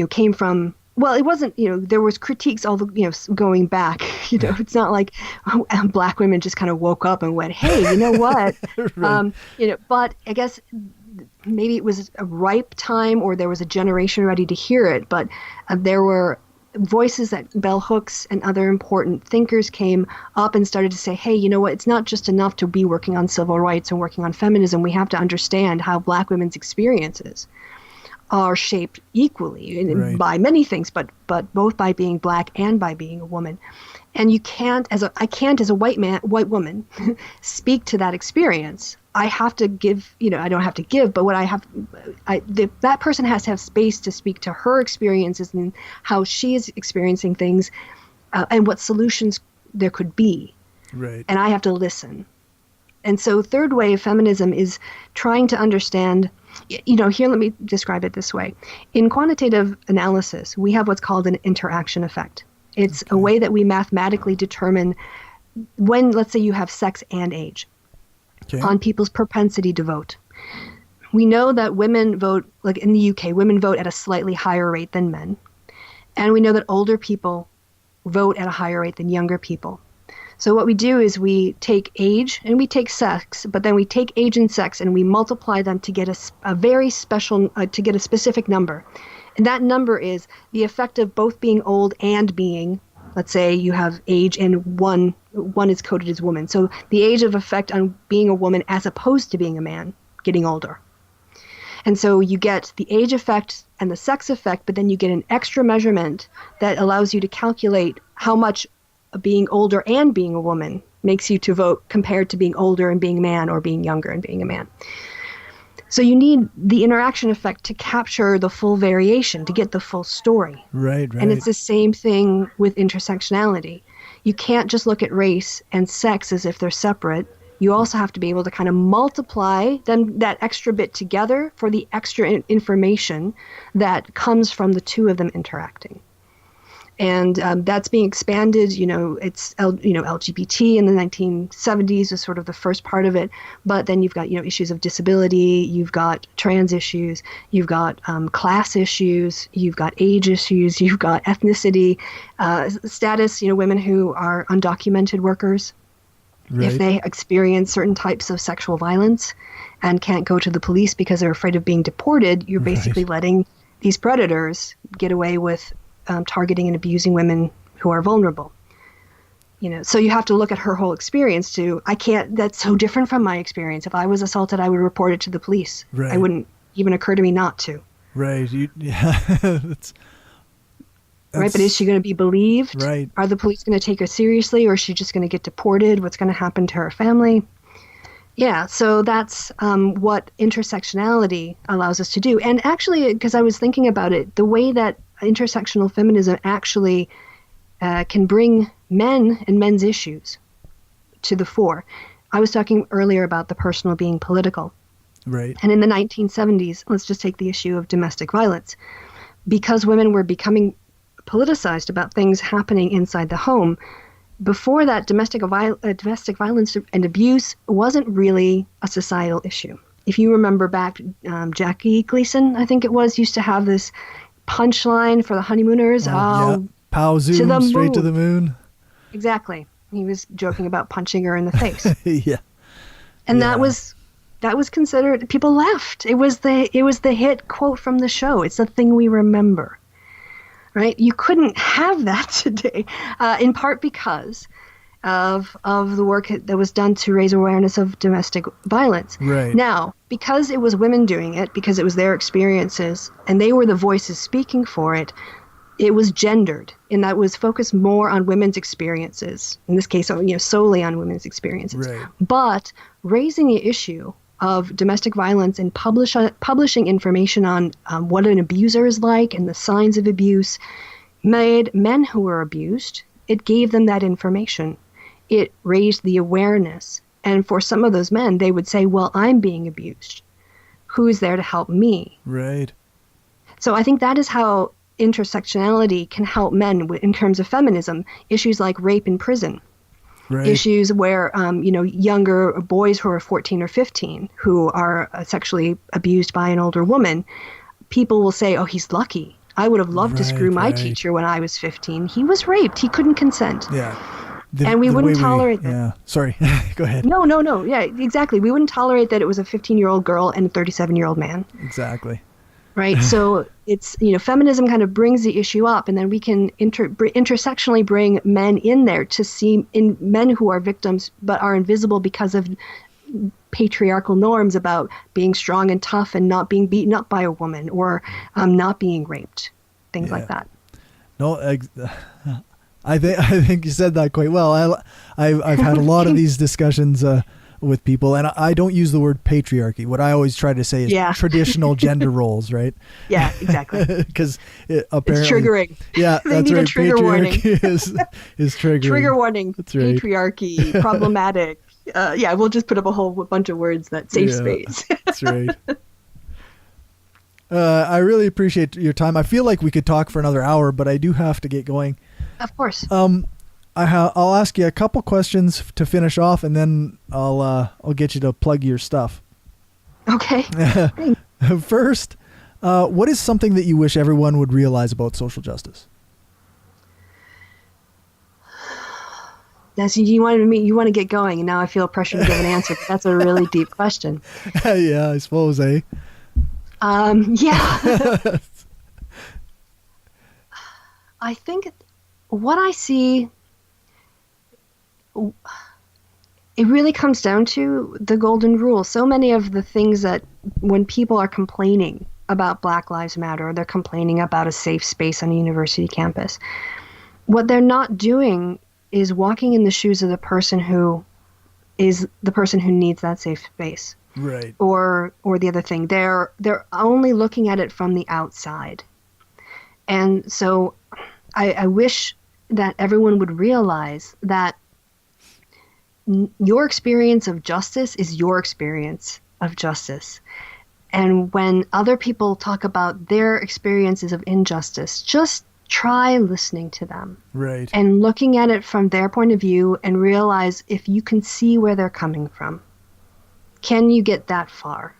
came from well, it wasn't, there was critiques all the, going back, it's not like Black women just kind of woke up and went, hey, you know what? Right. But I guess maybe it was a ripe time or there was a generation ready to hear it, but there were voices that bell hooks and other important thinkers came up and started to say, hey, you know what? It's not just enough to be working on civil rights and working on feminism. We have to understand how Black women's experiences are shaped equally by many things, but both by being Black and by being a woman. And you can't, I can't as a white woman, speak to that experience. I have to give, I don't have to give, but what that person has to have space to speak to her experiences and how she is experiencing things, and what solutions there could be. Right. And I have to listen. And so third wave feminism is trying to understand, here, let me describe it this way. In quantitative analysis, we have what's called an interaction effect. It's a way that we mathematically determine when, let's say you have sex and age, on people's propensity to vote. We know that women vote, like in the UK, women vote at a slightly higher rate than men. And we know that older people vote at a higher rate than younger people. So what we do is we take age and we take sex, but then we take age and sex and we multiply them to get a very special, to get a specific number. And that number is the effect of both being old and being, let's say you have age and one is coded as woman. So the age of effect on being a woman as opposed to being a man, getting older. And so you get the age effect and the sex effect, but then you get an extra measurement that allows you to calculate how much being older and being a woman makes you to vote compared to being older and being a man or being younger and being a man. So you need the interaction effect to capture the full variation, to get the full story. Right. And it's the same thing with intersectionality. You can't just look at race and sex as if they're separate. You also have to be able to kind of multiply that extra bit together for the extra information that comes from the two of them interacting. And that's being expanded. It's LGBT in the 1970s was sort of the first part of it. But then you've got issues of disability, you've got trans issues, you've got class issues, you've got age issues, you've got ethnicity, status. Women who are undocumented workers, if they experience certain types of sexual violence and can't go to the police because they're afraid of being deported, you're basically letting these predators get away with targeting and abusing women who are vulnerable. So you have to look at her whole experience that's so different from my experience. If I was assaulted, I would report it to the police. Right. It wouldn't even occur to me not to. Right. That's right. But is she going to be believed? Right. Are the police going to take her seriously, or is she just going to get deported? What's going to happen to her family? Yeah, so that's what intersectionality allows us to do. And actually, because I was thinking about it, the way that intersectional feminism actually can bring men and men's issues to the fore. I was talking earlier about the personal being political. Right. And in the 1970s, let's just take the issue of domestic violence. Because women were becoming politicized about things happening inside the home, before that, domestic violence and abuse wasn't really a societal issue. If you remember back, Jackie Gleason, I think it was, used to have this punchline for the honeymooners. Pow zoom, straight to the moon. Exactly. He was joking about punching her in the face. Yeah. And that was considered, people laughed. It was the hit quote from the show. It's the thing we remember. Right? You couldn't have that today, in part because of the work that was done to raise awareness of domestic violence. Right. Now, because it was women doing it, because it was their experiences, and they were the voices speaking for it, it was gendered, and that was focused more on women's experiences. In this case, solely on women's experiences. Right. But raising the issue of domestic violence and publishing information on what an abuser is like and the signs of abuse made men who were abused, it gave them that information. It raised the awareness. And for some of those men, they would say, well, I'm being abused. Who's there to help me? Right. So I think that is how intersectionality can help men in terms of feminism. Issues like rape in prison. Right. Issues where, younger boys who are 14 or 15 who are sexually abused by an older woman, people will say, oh, he's lucky. I would have loved to screw my Right. teacher when I was 15. He was raped. He couldn't consent. Yeah. And we wouldn't tolerate that. Yeah. Sorry. Go ahead. No. Yeah, exactly. We wouldn't tolerate that it was a 15-year-old girl and a 37-year-old man. Exactly. Right. So it's, feminism kind of brings the issue up, and then we can intersectionally bring men in there to see in men who are victims but are invisible because of patriarchal norms about being strong and tough and not being beaten up by a woman or not being raped, things like that. No, I think you said that quite well. I've had a lot of these discussions with people, and I don't use the word patriarchy. What I always try to say is traditional gender roles, right? Yeah, exactly. Because apparently it's triggering. Yeah, they that's need right. a trigger warning. is triggering. Trigger warning. That's right. Patriarchy. Problematic. We'll just put up a whole bunch of words that safe space. That's right. I really appreciate your time. I feel like we could talk for another hour, but I do have to get going. Of course. I'll ask you a couple questions to finish off, and then I'll get you to plug your stuff. Okay. First, what is something that you wish everyone would realize about social justice? So you want to get going, and now I feel pressure to give an answer. But that's a really deep question. Yeah, I suppose, eh? Yeah. I think what I see, it really comes down to the golden rule. So many of the things that when people are complaining about Black Lives Matter, or they're complaining about a safe space on a university campus, what they're not doing is walking in the shoes of the person who is the person who needs that safe space. Right. Or the other thing, they're only looking at it from the outside. And so I wish that everyone would realize that your experience of justice is your experience of justice. And when other people talk about their experiences of injustice, just try listening to them. Right. And looking at it from their point of view and realize if you can see where they're coming from. Can you get that far?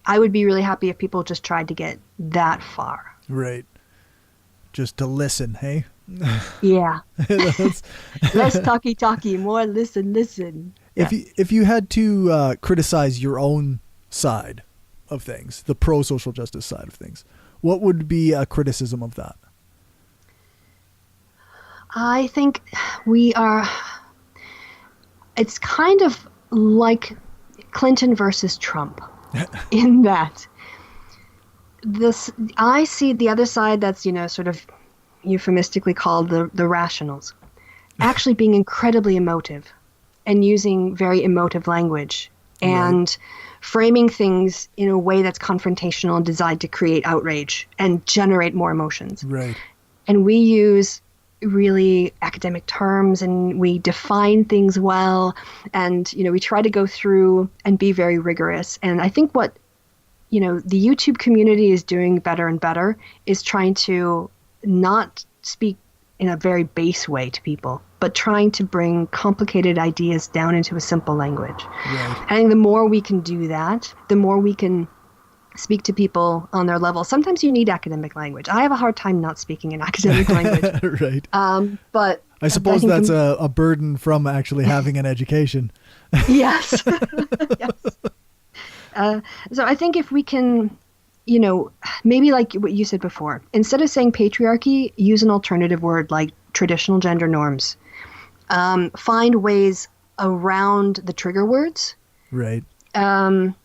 I would be really happy if people just tried to get that far. Right. Just to listen, hey? Yeah. Less talky, more listen. If you had to criticize your own side of things, the pro-social justice side of things, what would be a criticism of that? I think it's kind of like Clinton versus Trump in that I see the other side that's, sort of euphemistically called the rationals, actually being incredibly emotive and using very emotive language and framing things in a way that's confrontational and designed to create outrage and generate more emotions. Right. And we use really academic terms and we define things well, and we try to go through and be very rigorous. And I think what the YouTube community is doing better and better is trying to not speak in a very base way to people, but trying to bring complicated ideas down into a simple language. Right. I think the more we can do that, the more we can speak to people on their level. Sometimes you need academic language. I have a hard time not speaking in academic language. Right. But I suppose that's a burden from actually having an education. Yes. Yes. So I think if we can, maybe like what you said before, instead of saying patriarchy, use an alternative word like traditional gender norms. Find ways around the trigger words. Right. And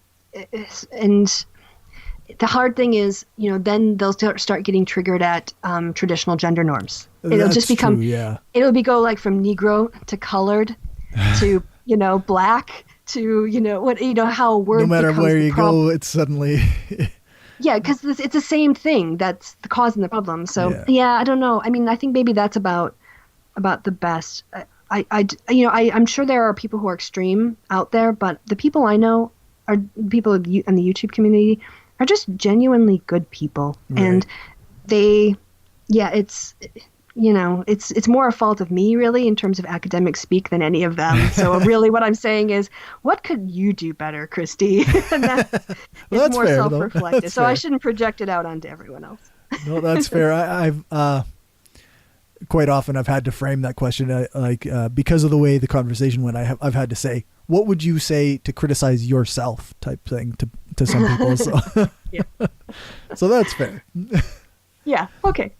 the hard thing is, then they'll start getting triggered at traditional gender norms. It'll just become, true, yeah. It'll go like from Negro to colored to, black to, how a word no matter becomes where you go, it's suddenly. Yeah, because it's the same thing that's the cause and the problem. So yeah, I don't know. I mean, I think maybe that's about the best. I'm sure there are people who are extreme out there, but the people I know are people in the YouTube community are just genuinely good people, right. And it's more a fault of me really in terms of academic speak than any of them. So really, what I'm saying is, what could you do better, Kristi? And that's more fair, self-reflective. So fair. I shouldn't project it out onto everyone else. No, that's fair. I've quite often I've had to frame that question because of the way the conversation went. I've had to say, what would you say to criticize yourself type thing to some people. So, Yeah. So that's fair. Yeah. Okay.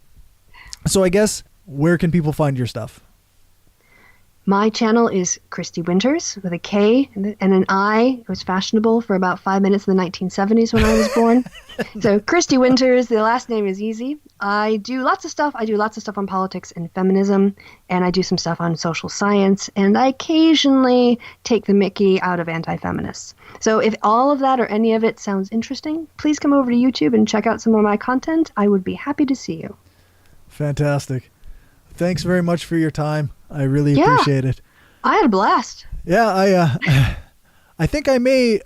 So I guess, where can people find your stuff? My channel is Kristi Winters with a K and an I. It was fashionable for about 5 minutes in the 1970s when I was born. So Kristi Winters, the last name is easy. I do lots of stuff. I do lots of stuff on politics and feminism, and I do some stuff on social science, and I occasionally take the mickey out of anti-feminists. So if all of that or any of it sounds interesting, please come over to YouTube and check out some of my content. I would be happy to see you. Fantastic. Thanks very much for your time. I really appreciate it. I had a blast. Yeah, I think I may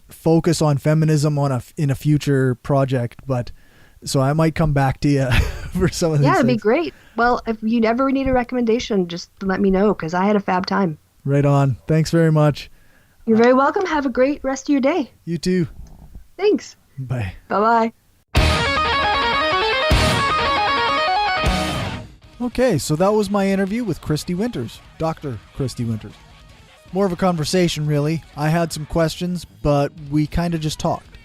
focus on feminism in a future project, but so I might come back to you for some of these. Yeah, it'd be things. great. Well, if you ever need a recommendation, just let me know, because I had a fab time. Right on. Thanks very much. You're very welcome. Have a great rest of your day. You too. Thanks. Bye. Bye-bye. Okay, so that was my interview with Kristi Winters, Dr. Kristi Winters. More of a conversation, really. I had some questions, but we kind of just talked.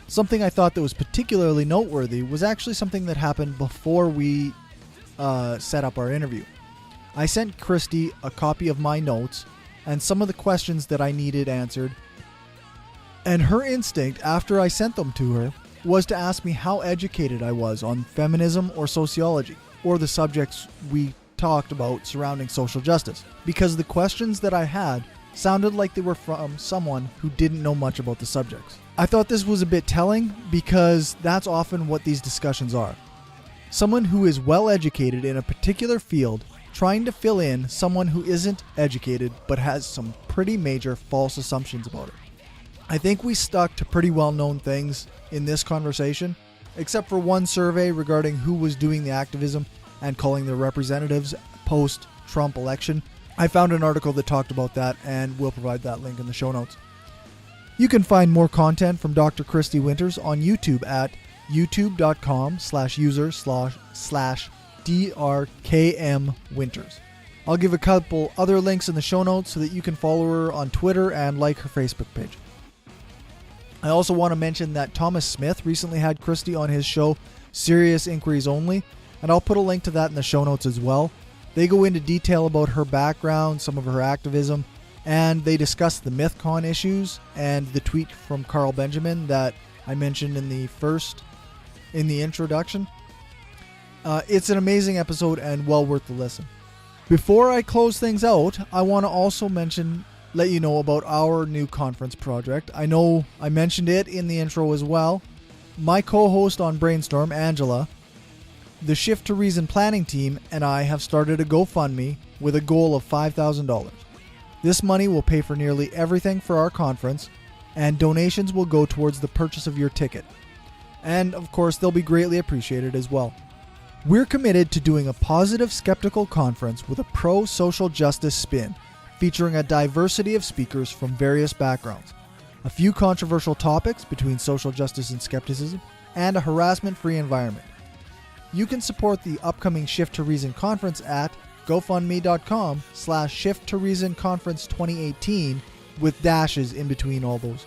Something I thought that was particularly noteworthy was actually something that happened before we set up our interview. I sent Kristi a copy of my notes and some of the questions that I needed answered, and her instinct after I sent them to her was to ask me how educated I was on feminism or sociology, or the subjects we talked about surrounding social justice, because the questions that I had sounded like they were from someone who didn't know much about the subjects. I thought this was a bit telling, because that's often what these discussions are. Someone who is well educated in a particular field trying to fill in someone who isn't educated but has some pretty major false assumptions about it. I think we stuck to pretty well-known things in this conversation, except for one survey regarding who was doing the activism and calling their representatives post-Trump election. I found an article that talked about that, and we'll provide that link in the show notes. You can find more content from Dr. Kristi Winters on YouTube at youtube.com/user/drkmwinters. I'll give a couple other links in the show notes so that you can follow her on Twitter and like her Facebook page. I also want to mention that Thomas Smith recently had Kristi on his show, Serious Inquiries Only, and I'll put a link to that in the show notes as well. They go into detail about her background, some of her activism, and they discuss the MythCon issues and the tweet from Carl Benjamin that I mentioned in the introduction. It's an amazing episode and well worth the listen. Before I close things out, I want to also let you know about our new conference project. I know I mentioned it in the intro as well. My co-host on Brainstorm, Angela, the Shift to Reason planning team, and I have started a GoFundMe with a goal of $5,000. This money will pay for nearly everything for our conference, and donations will go towards the purchase of your ticket. And of course, they'll be greatly appreciated as well. We're committed to doing a positive skeptical conference with a pro-social justice spin, featuring a diversity of speakers from various backgrounds, a few controversial topics between social justice and skepticism, and a harassment-free environment. You can support the upcoming Shift to Reason conference at gofundme.com/Shift to Reason Conference 2018 with dashes in between all those.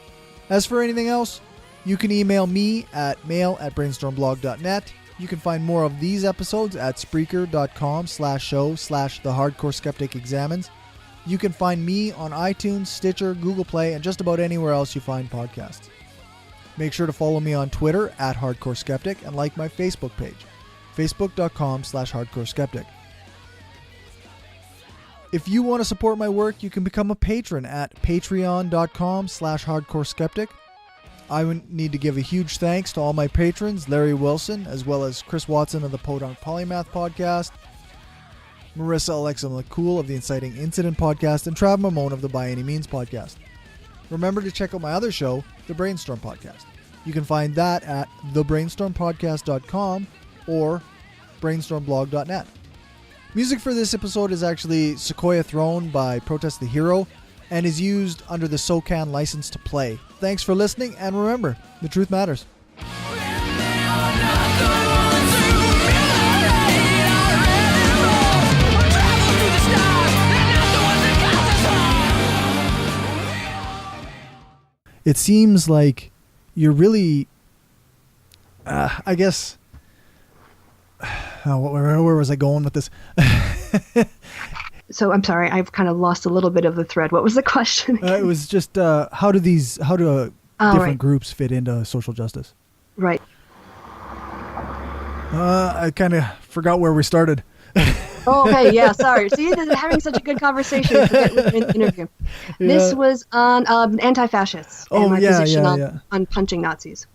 As for anything else, you can email me at mail@brainstormblog.net. You can find more of these episodes at Spreaker.com/show/thehardcoreskepticexamines. You can find me on iTunes, Stitcher, Google Play, and just about anywhere else you find podcasts. Make sure to follow me on Twitter at Hardcore Skeptic and like my Facebook page, facebook.com/hardcoreskeptic. If you want to support my work, you can become a patron at patreon.com/hardcoreskeptic. I would need to give a huge thanks to all my patrons, Larry Wilson, as well as Chris Watson of the Podunk Polymath podcast, Marissa Alexa McCool of the Inciting Incident podcast, and Trav Mamone of the By Any Means podcast. Remember to check out my other show, The Brainstorm Podcast. You can find that at thebrainstormpodcast.com or brainstormblog.net. Music for this episode is actually Sequoia Throne by Protest the Hero and is used under the SOCAN license to play. Thanks for listening, and remember, the truth matters. When they are not the it seems like you're really, I guess, where was I going with this? So I'm sorry, I've kind of lost a little bit of the thread. What was the question? It was just how do different groups fit into social justice? Right. I kind of forgot where we started. Oh, okay, yeah, sorry. See, they're having such a good conversation in the interview. Yeah. This was on anti-fascists and my position on punching Nazis.